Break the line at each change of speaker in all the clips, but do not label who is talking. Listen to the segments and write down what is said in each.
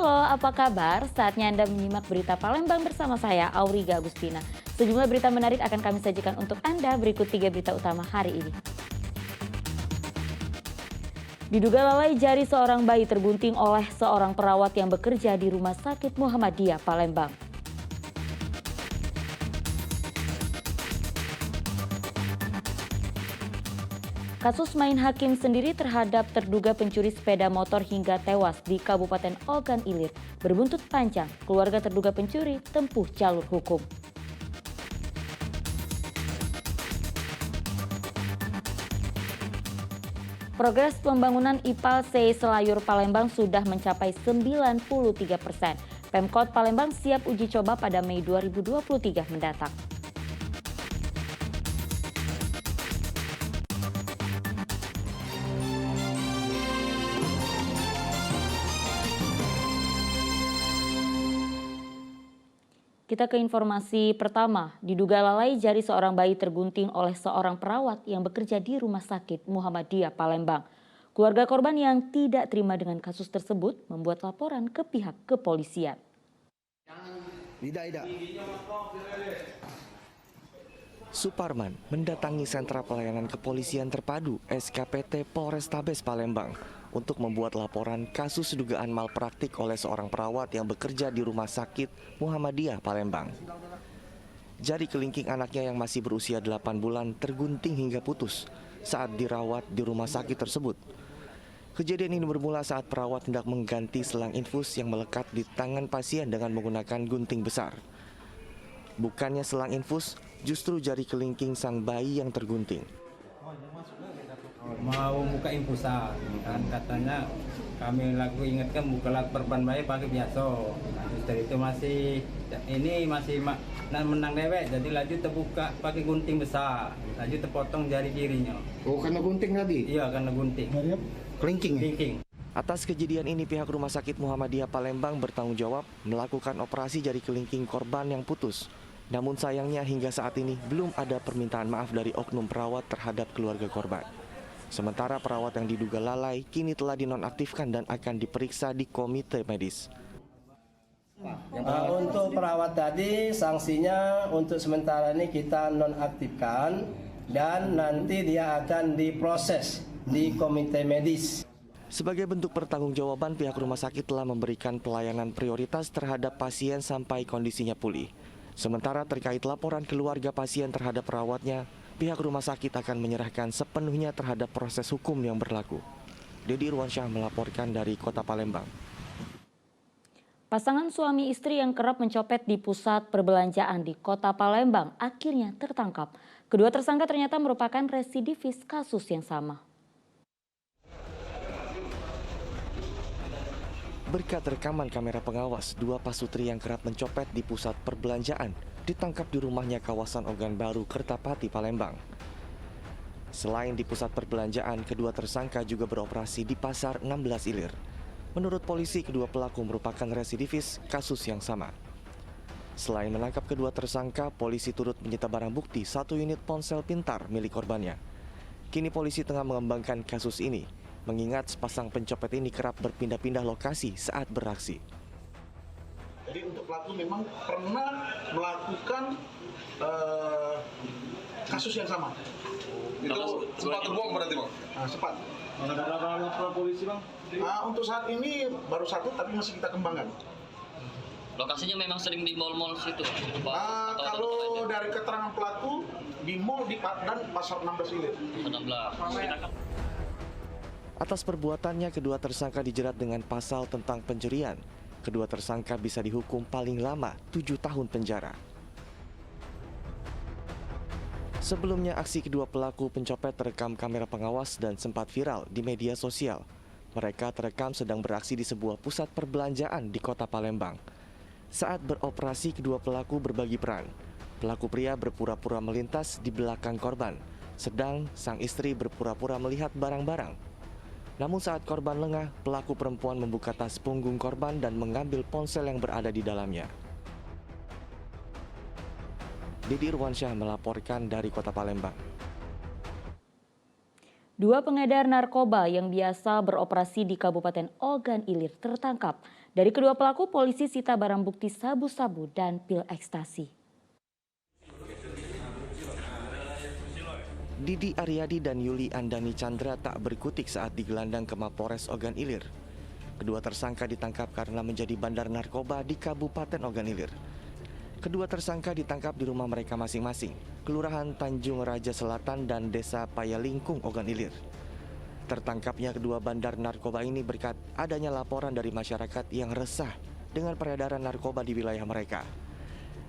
Halo, apa kabar? Saatnya Anda menyimak berita Palembang bersama saya, Auriga Agustina. Sejumlah berita menarik akan kami sajikan untuk Anda. Berikut 3 berita utama hari ini. Diduga lalai jari seorang bayi tergunting oleh seorang perawat yang bekerja di Rumah Sakit Muhammadiyah Palembang. Kasus main hakim sendiri terhadap terduga pencuri sepeda motor hingga tewas di Kabupaten Ogan Ilir berbuntut panjang. Keluarga terduga pencuri tempuh jalur hukum. Progres pembangunan IPAL C Selayur Palembang sudah mencapai 93%. Pemkot Palembang siap uji coba pada Mei 2023 mendatang. Kita ke informasi pertama. Diduga lalai jari seorang bayi tergunting oleh seorang perawat yang bekerja di Rumah Sakit Muhammadiyah Palembang. Keluarga korban yang tidak terima dengan kasus tersebut membuat laporan ke pihak kepolisian.
Suparman mendatangi sentra pelayanan kepolisian terpadu SKPT Polrestabes Palembang untuk membuat laporan kasus dugaan malpraktik oleh seorang perawat yang bekerja di Rumah Sakit Muhammadiyah Palembang. Jari kelingking anaknya yang masih berusia 8 bulan tergunting hingga putus saat dirawat di rumah sakit tersebut. Kejadian ini bermula saat perawat hendak mengganti selang infus yang melekat di tangan pasien dengan menggunakan gunting besar. Bukannya selang infus, justru jari kelingking sang bayi yang tergunting.
Mau buka infusan, kan katanya kami lagu ingatkan buka perban bayi pakai biasa. Suster itu masih menang dewek, jadi laju terbuka pakai gunting besar, laju terpotong jari kirinya.
Oh, karena gunting tadi?
Iya, karena gunting.
Kelingking.
Kelingking.
Atas kejadian ini pihak Rumah Sakit Muhammadiyah Palembang bertanggung jawab melakukan operasi jari kelingking korban yang putus. Namun sayangnya hingga saat ini belum ada permintaan maaf dari oknum perawat terhadap keluarga korban. Sementara perawat yang diduga lalai kini telah dinonaktifkan dan akan diperiksa di komite medis.
Untuk perawat tadi sanksinya untuk sementara ini kita nonaktifkan dan nanti dia akan diproses di komite medis.
Sebagai bentuk pertanggungjawaban, pihak rumah sakit telah memberikan pelayanan prioritas terhadap pasien sampai kondisinya pulih. Sementara terkait laporan keluarga pasien terhadap perawatnya, pihak rumah sakit akan menyerahkan sepenuhnya terhadap proses hukum yang berlaku. Dedi Irwansyah melaporkan dari Kota Palembang.
Pasangan suami istri yang kerap mencopet di pusat perbelanjaan di Kota Palembang akhirnya tertangkap. Kedua tersangka ternyata merupakan residivis kasus yang sama.
Berkat rekaman kamera pengawas, dua pasutri yang kerap mencopet di pusat perbelanjaan ditangkap di rumahnya kawasan Ogan Baru, Kertapati, Palembang. Selain di pusat perbelanjaan, kedua tersangka juga beroperasi di Pasar 16 Ilir. Menurut polisi, kedua pelaku merupakan residivis kasus yang sama. Selain menangkap kedua tersangka, polisi turut menyita barang bukti 1 unit ponsel pintar milik korbannya. Kini polisi tengah mengembangkan kasus ini, mengingat sepasang pencopet ini kerap berpindah-pindah lokasi saat beraksi.
Jadi untuk pelaku memang pernah melakukan kasus yang sama.
Itu sempat terbuang berarti, Bang?
Sempat.
Ada berapa laporan polisi, Bang?
Untuk saat ini baru 1, tapi masih kita kembangkan.
Lokasinya memang sering di mal-mal situ?
Kalau dari keterangan pelaku, di mall dan Pasar 16 Ilir.
16.
Atas perbuatannya, kedua tersangka dijerat dengan pasal tentang pencurian. Kedua tersangka bisa dihukum paling lama 7 tahun penjara. Sebelumnya, aksi kedua pelaku pencopet terekam kamera pengawas dan sempat viral di media sosial. Mereka terekam sedang beraksi di sebuah pusat perbelanjaan di Kota Palembang. Saat beroperasi, kedua pelaku berbagi peran. Pelaku pria berpura-pura melintas di belakang korban, sedang sang istri berpura-pura melihat barang-barang. Namun saat korban lengah, pelaku perempuan membuka tas punggung korban dan mengambil ponsel yang berada di dalamnya. Dedi Irwansyah melaporkan dari Kota Palembang.
Dua pengedar narkoba yang biasa beroperasi di Kabupaten Ogan Ilir tertangkap. Dari kedua pelaku, polisi sita barang bukti sabu-sabu dan pil ekstasi.
Didi Aryadi dan Yuli Andani Chandra tak berkutik saat digelandang ke Mapores Ogan Ilir. Kedua tersangka ditangkap karena menjadi bandar narkoba di Kabupaten Ogan Ilir. Kedua tersangka ditangkap di rumah mereka masing-masing, Kelurahan Tanjung Raja Selatan dan Desa Payalingkung, Ogan Ilir. Tertangkapnya kedua bandar narkoba ini berkat adanya laporan dari masyarakat yang resah dengan peredaran narkoba di wilayah mereka.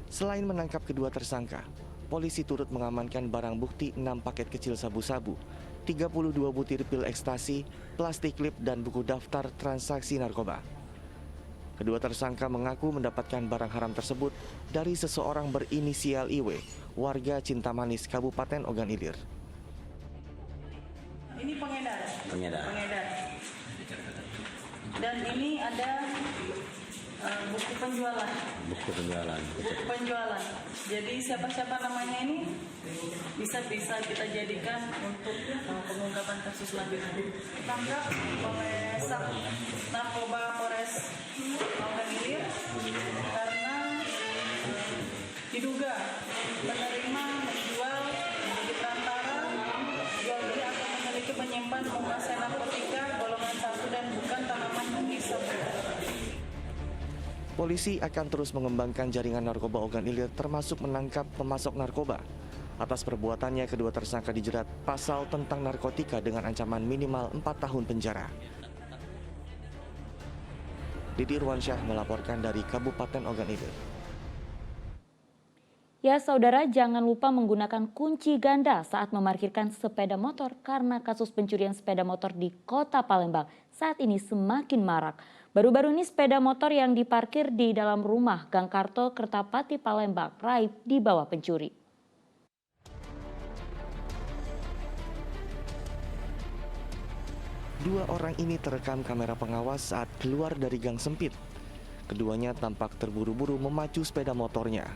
Selain menangkap kedua tersangka, polisi turut mengamankan barang bukti 6 paket kecil sabu-sabu, 32 butir pil ekstasi, plastik klip, dan buku daftar transaksi narkoba. Kedua tersangka mengaku mendapatkan barang haram tersebut dari seseorang berinisial IW, warga Cintamanis, Kabupaten Ogan Ilir.
Ini pengedar. Dan ini ada buku penjualan. Jadi siapa-siapa namanya ini bisa kita jadikan untuk pengungkapan kasus selanjutnya. Ditangkap oleh Narkoba Polres Ogan Ilir karena diduga menerima, menjual, menjadi perantara, jual beli atau memiliki penyimpan menguasai narkotika golongan 1 dan bukan tanaman menghisap.
Polisi akan terus mengembangkan jaringan narkoba Ogan Ilir termasuk menangkap pemasok narkoba. Atas perbuatannya, kedua tersangka dijerat pasal tentang narkotika dengan ancaman minimal 4 tahun penjara. Didi Irwansyah melaporkan dari Kabupaten Ogan Ilir.
Ya saudara, jangan lupa menggunakan kunci ganda saat memarkirkan sepeda motor karena kasus pencurian sepeda motor di Kota Palembang saat ini semakin marak. Baru-baru ini sepeda motor yang diparkir di dalam rumah Gang Karto, Kertapati, Palembang raib dibawa pencuri.
Dua orang ini terekam kamera pengawas saat keluar dari gang sempit. Keduanya tampak terburu-buru memacu sepeda motornya.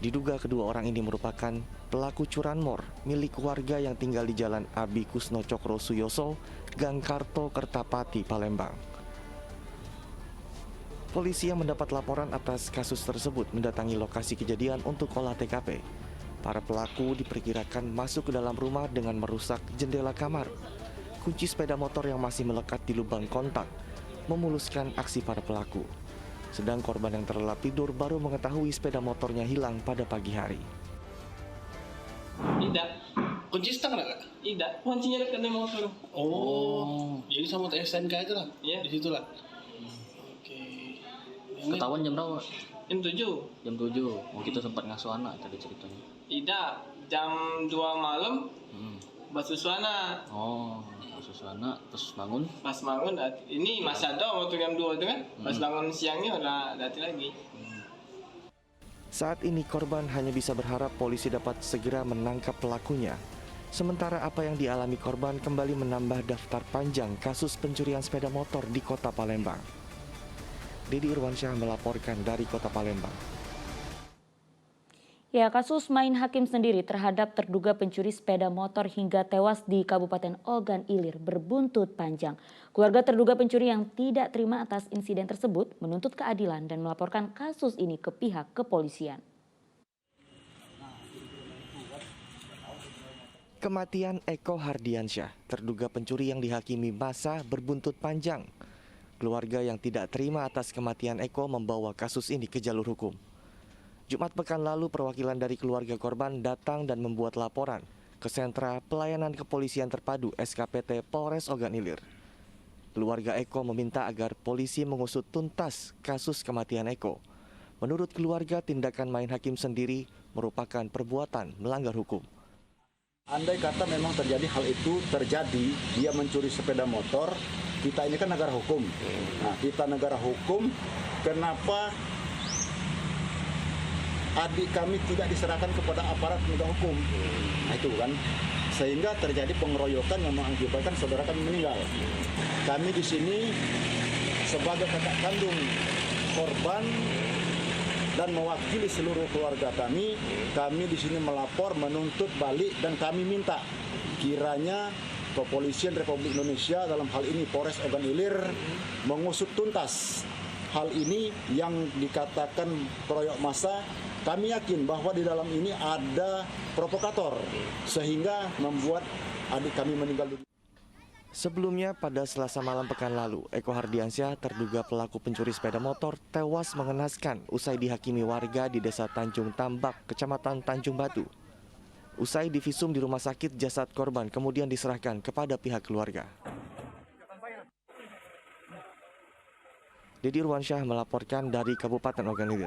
Diduga kedua orang ini merupakan pelaku curanmor milik warga yang tinggal di Jalan Abi Kusno Cokro Suyoso, Gang Karto, Kertapati, Palembang. Polisi yang mendapat laporan atas kasus tersebut mendatangi lokasi kejadian untuk olah TKP. Para pelaku diperkirakan masuk ke dalam rumah dengan merusak jendela kamar. Kunci sepeda motor yang masih melekat di lubang kontak memuluskan aksi para pelaku. Sedang korban yang terlelap tidur baru mengetahui sepeda motornya hilang pada pagi hari.
Tidak. Kunci stang nggak? Tidak. Kuncinya dekat dengan motor.
Oh, jadi sama SNK itu lah?
Iya.
Di situ lah? Oke.
Ketahuan jam berapa?
Jam 7.
Jam 7. Oh, kita sempat ngasuh anak tadi ceritanya.
Tidak. Jam 2 malam. Basuh anak.
Oh, basuh anak terus bangun.
Pas bangun, ini masih ada waktu jam 2 itu kan. Pas bangun siangnya udah datang lagi.
Saat ini korban hanya bisa berharap polisi dapat segera menangkap pelakunya. Sementara apa yang dialami korban kembali menambah daftar panjang kasus pencurian sepeda motor di Kota Palembang. Didi Irwansyah melaporkan dari Kota Palembang.
Ya, kasus main hakim sendiri terhadap terduga pencuri sepeda motor hingga tewas di Kabupaten Ogan Ilir berbuntut panjang. Keluarga terduga pencuri yang tidak terima atas insiden tersebut menuntut keadilan dan melaporkan kasus ini ke pihak kepolisian.
Kematian Eko Hardiansyah, terduga pencuri yang dihakimi masa berbuntut panjang. Keluarga yang tidak terima atas kematian Eko membawa kasus ini ke jalur hukum. Jumat pekan lalu perwakilan dari keluarga korban datang dan membuat laporan ke Sentra Pelayanan Kepolisian Terpadu SKPT Polres Ogan Ilir. Keluarga Eko meminta agar polisi mengusut tuntas kasus kematian Eko. Menurut keluarga, tindakan main hakim sendiri merupakan perbuatan melanggar hukum.
Andai kata memang terjadi hal itu terjadi, dia mencuri sepeda motor, kita ini kan negara hukum. Nah, kita negara hukum, kenapa adik kami tidak diserahkan kepada aparat penegak hukum? Nah, itu kan, sehingga terjadi pengeroyokan yang mengakibatkan saudara kami meninggal. Kami di sini sebagai kakak kandung korban dan mewakili seluruh keluarga kami di sini melapor, menuntut balik, dan kami minta kiranya Kepolisian Republik Indonesia dalam hal ini Polres Ogan Ilir mengusut tuntas hal ini yang dikatakan keroyok massa, kami yakin bahwa di dalam ini ada provokator sehingga membuat adik kami meninggal dunia.
Sebelumnya pada Selasa malam pekan lalu, Eko Hardiansyah terduga pelaku pencuri sepeda motor tewas mengenaskan usai dihakimi warga di Desa Tanjung Tambak, Kecamatan Tanjung Batu. Usai divisum di rumah sakit, jasad korban kemudian diserahkan kepada pihak keluarga. Dedi Ruansyah melaporkan dari Kabupaten Ogan Ilir.